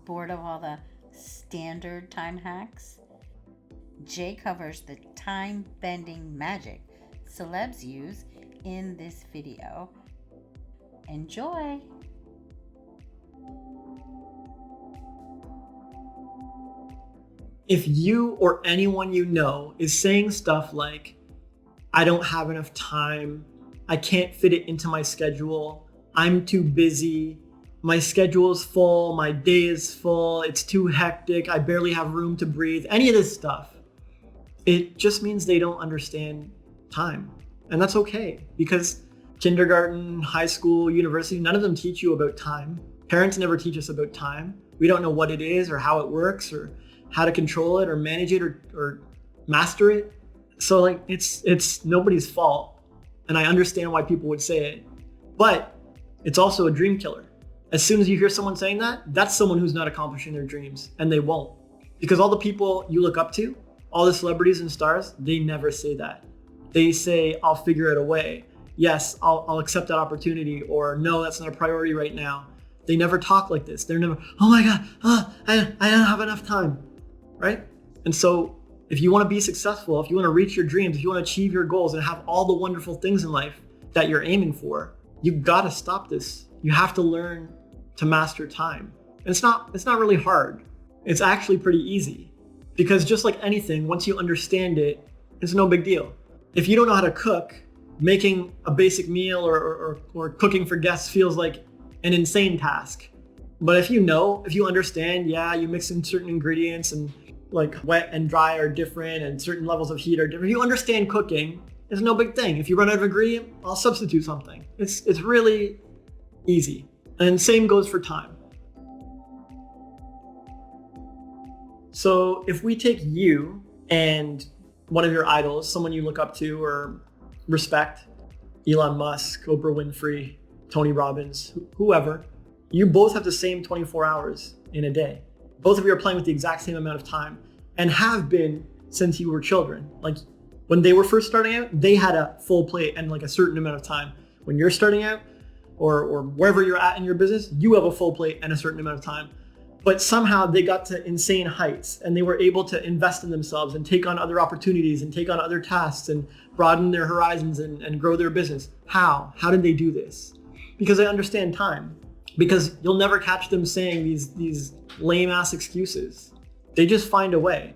Bored of all the standard time hacks? Jay covers the time-bending magic celebs use in this video. Enjoy! If you or anyone you know is saying stuff like, I don't have enough time, I can't fit it into my schedule, I'm too busy, my schedule is full, my day is full, it's too hectic, I barely have room to breathe, any of this stuff, it just means they don't understand time. And that's okay, because kindergarten, high school, university, none of them teach you about time. Parents never teach us about time. We don't know what it is or how it works or how to control it or manage it or master it. So like it's nobody's fault. And I understand why people would say it, but it's also a dream killer. As soon as you hear someone saying that, that's someone who's not accomplishing their dreams, and they won't. Because all the people you look up to, all the celebrities and stars, they never say that. They say, I'll figure it a way. Yes, I'll accept that opportunity, or no, that's not a priority right now. They never talk like this. They're never, oh my God, I don't have enough time, right? And so if you want to be successful, if you want to reach your dreams, if you want to achieve your goals and have all the wonderful things in life that you're aiming for, you've got to stop this. You have to learn to master time. And it's not really hard. It's actually pretty easy, because just like anything, once you understand it, it's no big deal. If you don't know how to cook, making a basic meal or cooking for guests feels like an insane task. But if you understand, yeah, you mix in certain ingredients and like wet and dry are different and certain levels of heat are different. If you understand cooking, it's no big thing. If you run out of ingredient, I'll substitute something. It's really easy. And same goes for time. So if we take you and one of your idols, someone you look up to or respect, Elon Musk, Oprah Winfrey, Tony Robbins, whoever, you both have the same 24 hours in a day. Both of you are playing with the exact same amount of time and have been since you were children. Like when they were first starting out, they had a full plate and like a certain amount of time. When you're starting out or wherever you're at in your business, you have a full plate and a certain amount of time. But somehow they got to insane heights and they were able to invest in themselves and take on other opportunities and take on other tasks and broaden their horizons and grow their business. How? How did they do this? Because they understand time. Because you'll never catch them saying these lame ass excuses. They just find a way.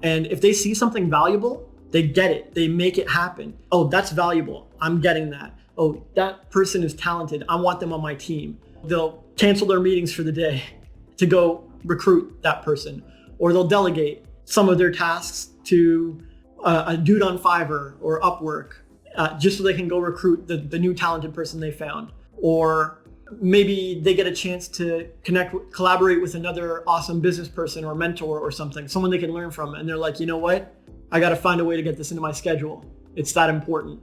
And if they see something valuable, they get it. They make it happen. Oh, that's valuable. I'm getting that. Oh, that person is talented. I want them on my team. They'll cancel their meetings for the day to go recruit that person. Or they'll delegate some of their tasks to a dude on Fiverr or Upwork, just so they can go recruit the new talented person they found. Or maybe they get a chance to collaborate with another awesome business person or mentor or something, someone they can learn from. And they're like, you know what? I got to find a way to get this into my schedule. It's that important.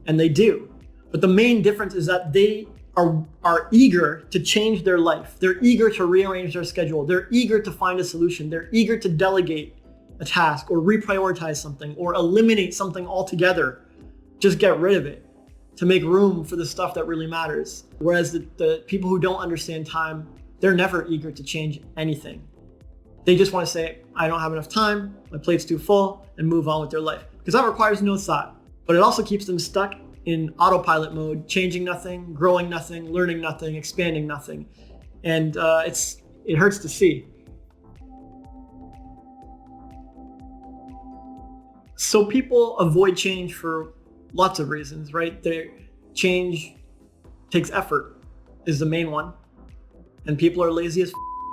And they do. But the main difference is that they are eager to change their life. They're eager to rearrange their schedule. They're eager to find a solution. They're eager to delegate a task or reprioritize something or eliminate something altogether. Just get rid of it to make room for the stuff that really matters. Whereas the people who don't understand time, they're never eager to change anything. They just want to say, I don't have enough time, my plate's too full, and move on with their life. Because that requires no thought. But it also keeps them stuck in autopilot mode, changing nothing, growing nothing, learning nothing, expanding nothing. And it hurts to see. So people avoid change for lots of reasons, right? Change takes effort is the main one. And people are lazy as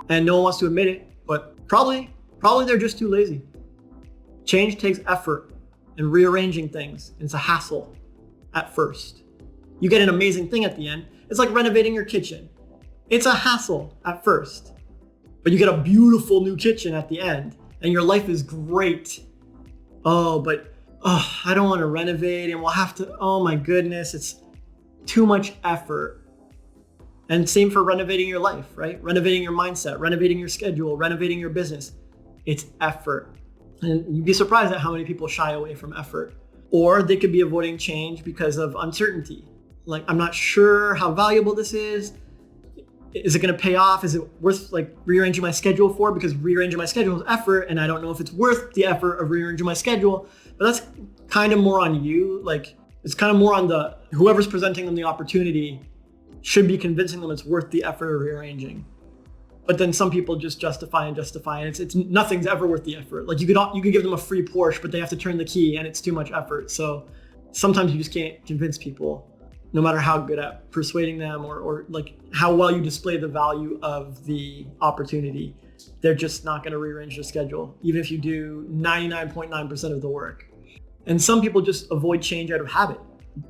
and no one wants to admit it, but probably they're just too lazy. Change takes effort and rearranging things. It's a hassle at first. You get an amazing thing at the end. It's like renovating your kitchen. It's a hassle at first, but you get a beautiful new kitchen at the end and your life is great. I don't want to renovate and we'll have to, oh my goodness, it's too much effort. And same for renovating your life, right? Renovating your mindset, renovating your schedule, renovating your business. It's effort. And you'd be surprised at how many people shy away from effort. Or they could be avoiding change because of uncertainty. Like, I'm not sure how valuable this is. is it going to pay off? Is it worth like rearranging my schedule for? Because rearranging my schedule is effort, and I don't know if it's worth the effort of rearranging my schedule. But that's kind of more on you. Like, it's kind of more on the whoever's presenting them the opportunity should be convincing them it's worth the effort of rearranging. But then some people just justify, and it's nothing's ever worth the effort. Like, you could give them a free Porsche, but they have to turn the key, and it's too much effort. So sometimes you just can't convince people, no matter how good at persuading them or like how well you display the value of the opportunity. They're just not going to rearrange their schedule, even if you do 99.9% of the work. And some people just avoid change out of habit.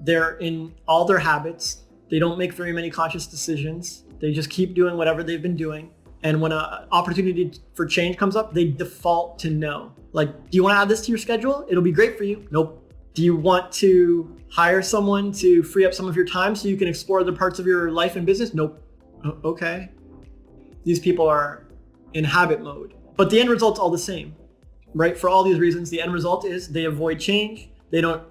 They're in all their habits. They don't make very many conscious decisions. They just keep doing whatever they've been doing. And when an opportunity for change comes up, they default to no. Like, do you want to add this to your schedule? It'll be great for you. Nope. Do you want to hire someone to free up some of your time so you can explore other parts of your life and business? Nope. Okay. These people are in habit mode, but the end result's all the same, right? For all these reasons, the end result is they avoid change. They don't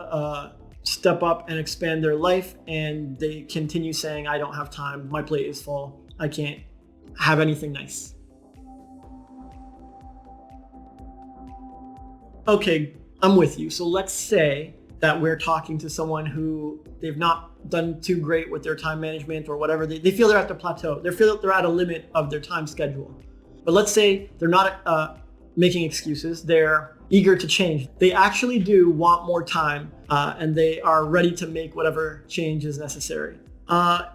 step up and expand their life, and they continue saying, I don't have time. My plate is full. I can't have anything nice. Okay, I'm with you. So let's say that we're talking to someone who they've not done too great with their time management or whatever. They feel they're at the plateau. They feel that they're at a limit of their time schedule. But let's say they're not making excuses. They're eager to change. They actually do want more time, and they are ready to make whatever change is necessary.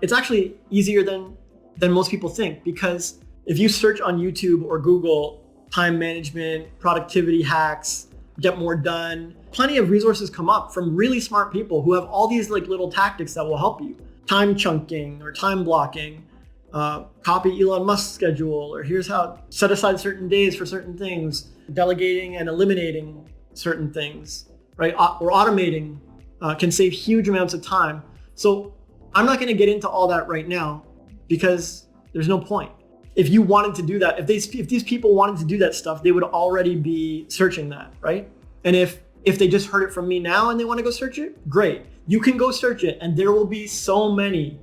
It's actually easier than most people think, because if you search on YouTube or Google time management, productivity hacks, get more done, plenty of resources come up from really smart people who have all these like little tactics that will help you. Time chunking or time blocking, copy Elon Musk's schedule, or here's how set aside certain days for certain things, delegating and eliminating certain things, right? Or automating can save huge amounts of time. So I'm not going to get into all that right now because there's no point. If you wanted to do that, if these people wanted to do that stuff, they would already be searching that, right? And if they just heard it from me now and they want to go search it, great. You can go search it, and there will be so many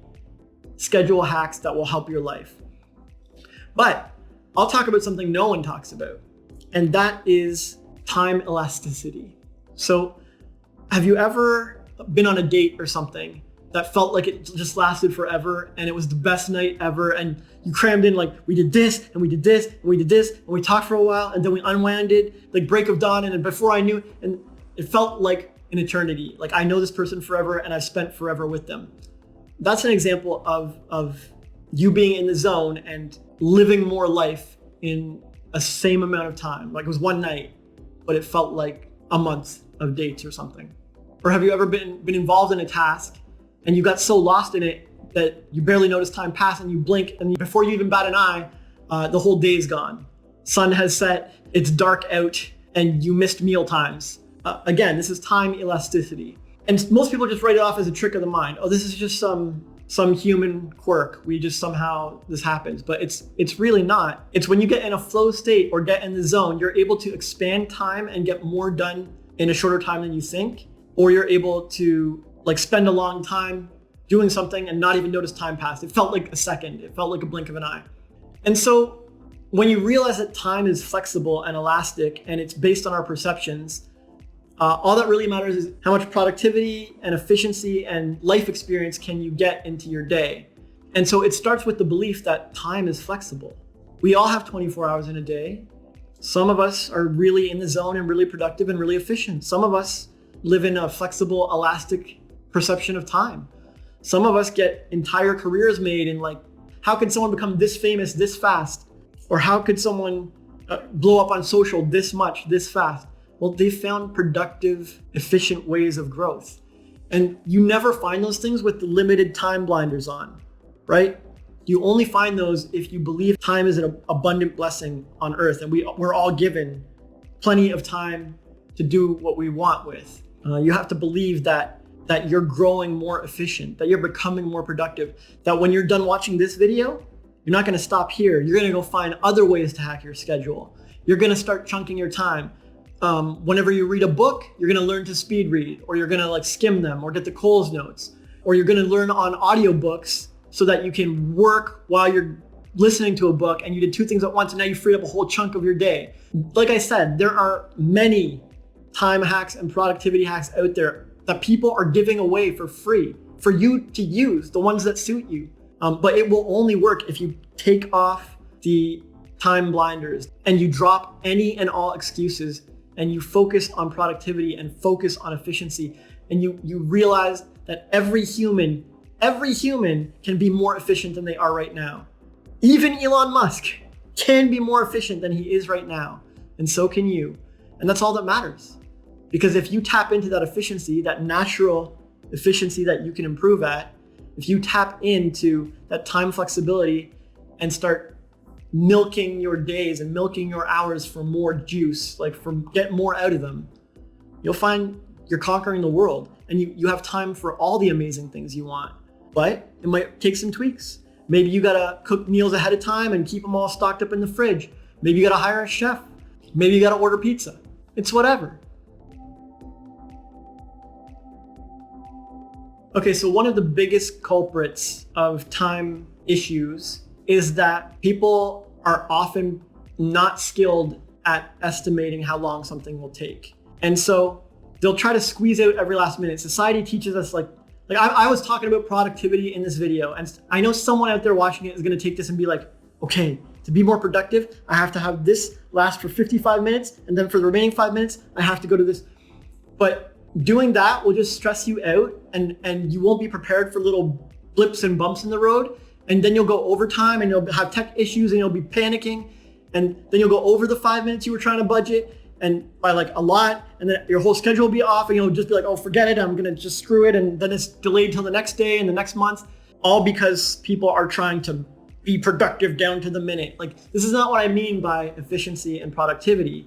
schedule hacks that will help your life. But I'll talk about something no one talks about, and that is time elasticity. So have you ever been on a date or something that felt like it just lasted forever and it was the best night ever, and you crammed in like, we did this and we did this and we did this and we talked for a while and then we unwound it like break of dawn, and then before I knew, and it felt like an eternity. Like, I know this person forever and I've spent forever with them. That's an example of you being in the zone and living more life in a same amount of time. Like, it was one night, but it felt like a month of dates or something. Or have you ever been involved in a task and you got so lost in it that you barely notice time pass, and you blink, and before you even bat an eye, the whole day is gone. Sun has set, it's dark out, and you missed meal times. Again, this is time elasticity. And most people just write it off as a trick of the mind. Oh, this is just some human quirk. We just somehow, this happens. But it's really not. It's when you get in a flow state or get in the zone, you're able to expand time and get more done in a shorter time than you think. Or you're able to like spend a long time doing something and not even notice time pass. It felt like a second. It felt like a blink of an eye. And so when you realize that time is flexible and elastic and it's based on our perceptions, all that really matters is how much productivity and efficiency and life experience can you get into your day. And so it starts with the belief that time is flexible. We all have 24 hours in a day. Some of us are really in the zone and really productive and really efficient. Some of us live in a flexible, elastic perception of time. Some of us get entire careers made in like, how could someone become this famous this fast? Or how could someone blow up on social this much, this fast? Well, they found productive, efficient ways of growth. And you never find those things with the limited time blinders on, right? You only find those if you believe time is an abundant blessing on earth, and we're all given plenty of time to do what we want with. You have to believe that you're growing more efficient, that you're becoming more productive, that when you're done watching this video, you're not going to stop here. You're going to go find other ways to hack your schedule. You're going to start chunking your time. Whenever you read a book, you're going to learn to speed read, or you're going to like skim them or get the Coles notes, or you're going to learn on audiobooks so that you can work while you're listening to a book, and you did two things at once, and now you freed up a whole chunk of your day. Like I said, there are many time hacks and productivity hacks out there that people are giving away for free for you to use, the ones that suit you. But it will only work if you take off the time blinders and you drop any and all excuses, and you focus on productivity and focus on efficiency, and you realize that every human can be more efficient than they are right now. Even Elon Musk can be more efficient than he is right now, and so can you. And that's all that matters. Because if you tap into that efficiency, that natural efficiency that you can improve at, if you tap into that time flexibility and start milking your days and milking your hours for more juice, get more out of them, you'll find you're conquering the world, and you have time for all the amazing things you want. But it might take some tweaks. Maybe you gotta cook meals ahead of time and keep them all stocked up in the fridge. Maybe you gotta hire a chef. Maybe you gotta order pizza. It's whatever. Okay, so one of the biggest culprits of time issues is that people are often not skilled at estimating how long something will take. And so they'll try to squeeze out every last minute. Society teaches us I was talking about productivity in this video, and I know someone out there watching it is gonna take this and be like, okay, to be more productive, I have to have this last for 55 minutes, and then for the remaining 5 minutes, I have to go to this. But doing that will just stress you out, and you won't be prepared for little blips and bumps in the road. And then you'll go overtime, and you'll have tech issues, and you'll be panicking. And then you'll go over the 5 minutes you were trying to budget, and by a lot, and then your whole schedule will be off, and you'll just be like, oh, forget it, I'm gonna just screw it. And then it's delayed till the next day and the next month, all because people are trying to be productive down to the minute. This is not what I mean by efficiency and productivity.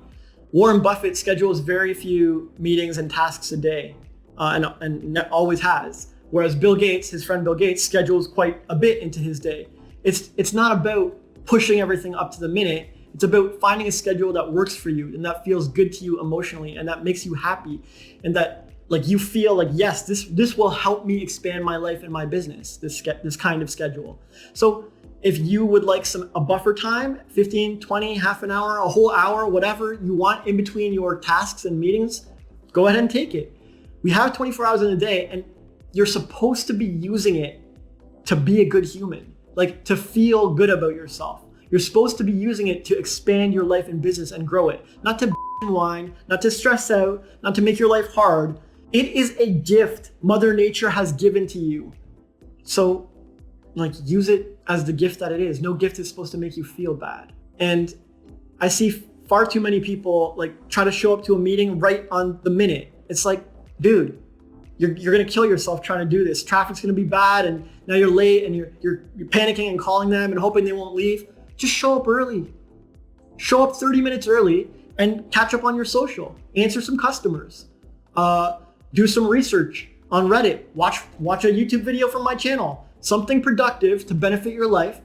Warren Buffett schedules very few meetings and tasks a day, and always has. Whereas Bill Gates, his friend Bill Gates, schedules quite a bit into his day. It's not about pushing everything up to the minute. It's about finding a schedule that works for you and that feels good to you emotionally and that makes you happy, and that you feel like, yes, this will help me expand my life and my business, this kind of schedule. So if you would like a buffer time, 15, 20, half an hour, a whole hour, whatever you want in between your tasks and meetings, go ahead and take it. We have 24 hours in a day, and you're supposed to be using it to be a good human, to feel good about yourself. You're supposed to be using it to expand your life and business and grow it, not to whine, not to stress out, not to make your life hard. It is a gift Mother Nature has given to you. So use it as the gift that it is. No gift is supposed to make you feel bad. And I see far too many people try to show up to a meeting right on the minute. It's dude, you're gonna kill yourself trying to do this. Traffic's gonna be bad, and now you're late, and you're panicking and calling them and hoping they won't leave. Just show up early. Show up 30 minutes early and catch up on your social. Answer some customers. Do some research on Reddit. Watch a YouTube video from my channel. Something productive to benefit your life.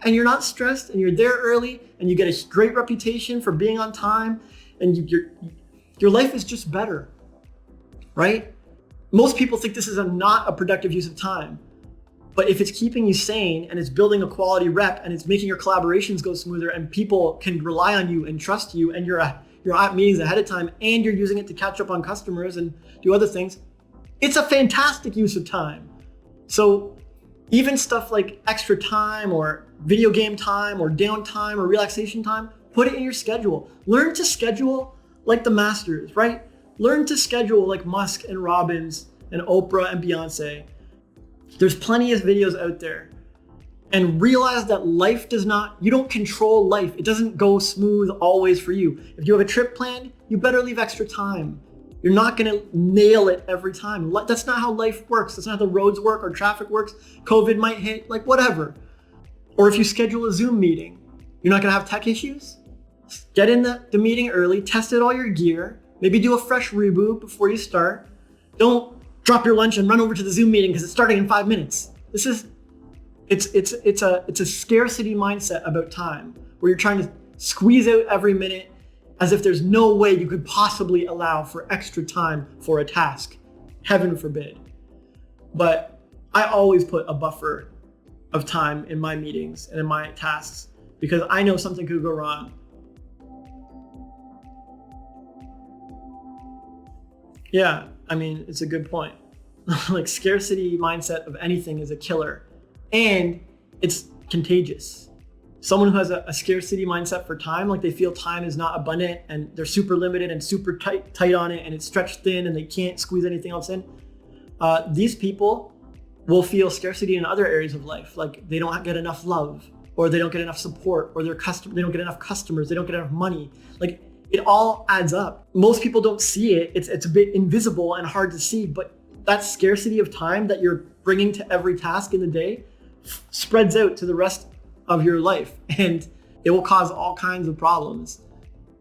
And you're not stressed, and you're there early, and you get a great reputation for being on time, and your life is just better, right? Most people think this is not a productive use of time. But if it's keeping you sane, and it's building a quality rep, and it's making your collaborations go smoother, and people can rely on you and trust you, and you're at meetings ahead of time, and you're using it to catch up on customers and do other things, it's a fantastic use of time. So even stuff like extra time or video game time or downtime or relaxation time, put it in your schedule. Learn to schedule like the masters, right? Learn to schedule like Musk and Robbins and Oprah and Beyonce. There's plenty of videos out there. And realize that you don't control life. It doesn't go smooth always for you. If you have a trip planned, you better leave extra time. You're not gonna nail it every time. That's not how life works. That's not how the roads work or traffic works. COVID might hit, whatever. Or if you schedule a Zoom meeting, you're not gonna have tech issues? Get in the meeting early, test out all your gear, maybe do a fresh reboot before you start. Don't drop your lunch and run over to the Zoom meeting because it's starting in 5 minutes. It's a scarcity mindset about time where you're trying to squeeze out every minute as if there's no way you could possibly allow for extra time for a task. Heaven forbid. But I always put a buffer of time in my meetings and in my tasks because I know something could go wrong. Yeah, I mean, it's a good point. Like scarcity mindset of anything is a killer and it's contagious. Someone who has a scarcity mindset for time, like they feel time is not abundant and they're super limited and super tight on it and it's stretched thin and they can't squeeze anything else in. These people will feel scarcity in other areas of life. Like they don't get enough love or they don't get enough support or they don't get enough customers. They don't get enough money. Like it all adds up. Most people don't see it. It's a bit invisible and hard to see, but that scarcity of time that you're bringing to every task in the day spreads out to the rest of your life and it will cause all kinds of problems.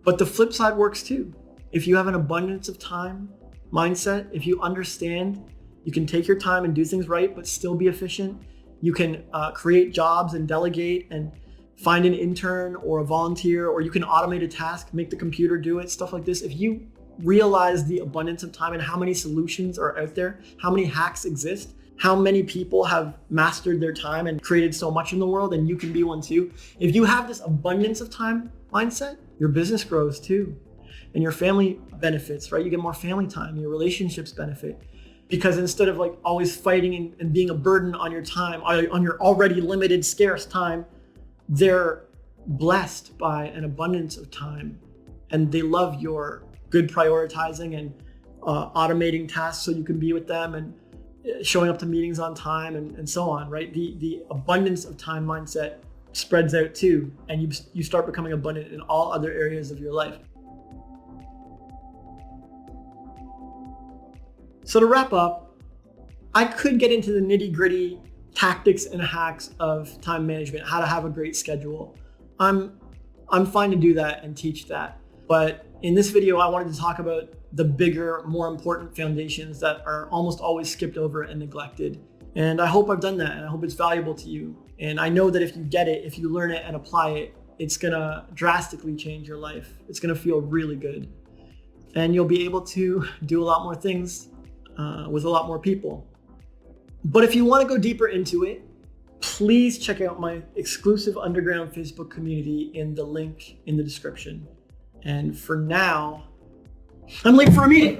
But the flip side works too. If you have an abundance of time mindset, if you understand you can take your time and do things right, but still be efficient, you can create jobs and delegate and find an intern or a volunteer, or you can automate a task, make the computer do it, stuff like this. If you realize the abundance of time and how many solutions are out there, how many hacks exist, how many people have mastered their time and created so much in the world, and you can be one too. If you have this abundance of time mindset, your business grows too. And your family benefits, right? You get more family time, your relationships benefit. Because instead of like always fighting and being a burden on your time, on your already limited, scarce time, they're blessed by an abundance of time. And they love your good prioritizing and automating tasks so you can be with them and showing up to meetings on time and so on, right? The abundance of time mindset spreads out too, and you start becoming abundant in all other areas of your life. So to wrap up, I could get into the nitty-gritty tactics and hacks of time management, how to have a great schedule. I'm fine to do that and teach that. But in this video, I wanted to talk about the bigger, more important foundations that are almost always skipped over and neglected. And I hope I've done that, and I hope it's valuable to you. And I know that if you get it, if you learn it and apply it, it's gonna drastically change your life. It's gonna feel really good. And you'll be able to do a lot more things with a lot more people. But if you want to go deeper into it, please check out my exclusive underground Facebook community in the link in the description. And for now, I'm late for a meeting.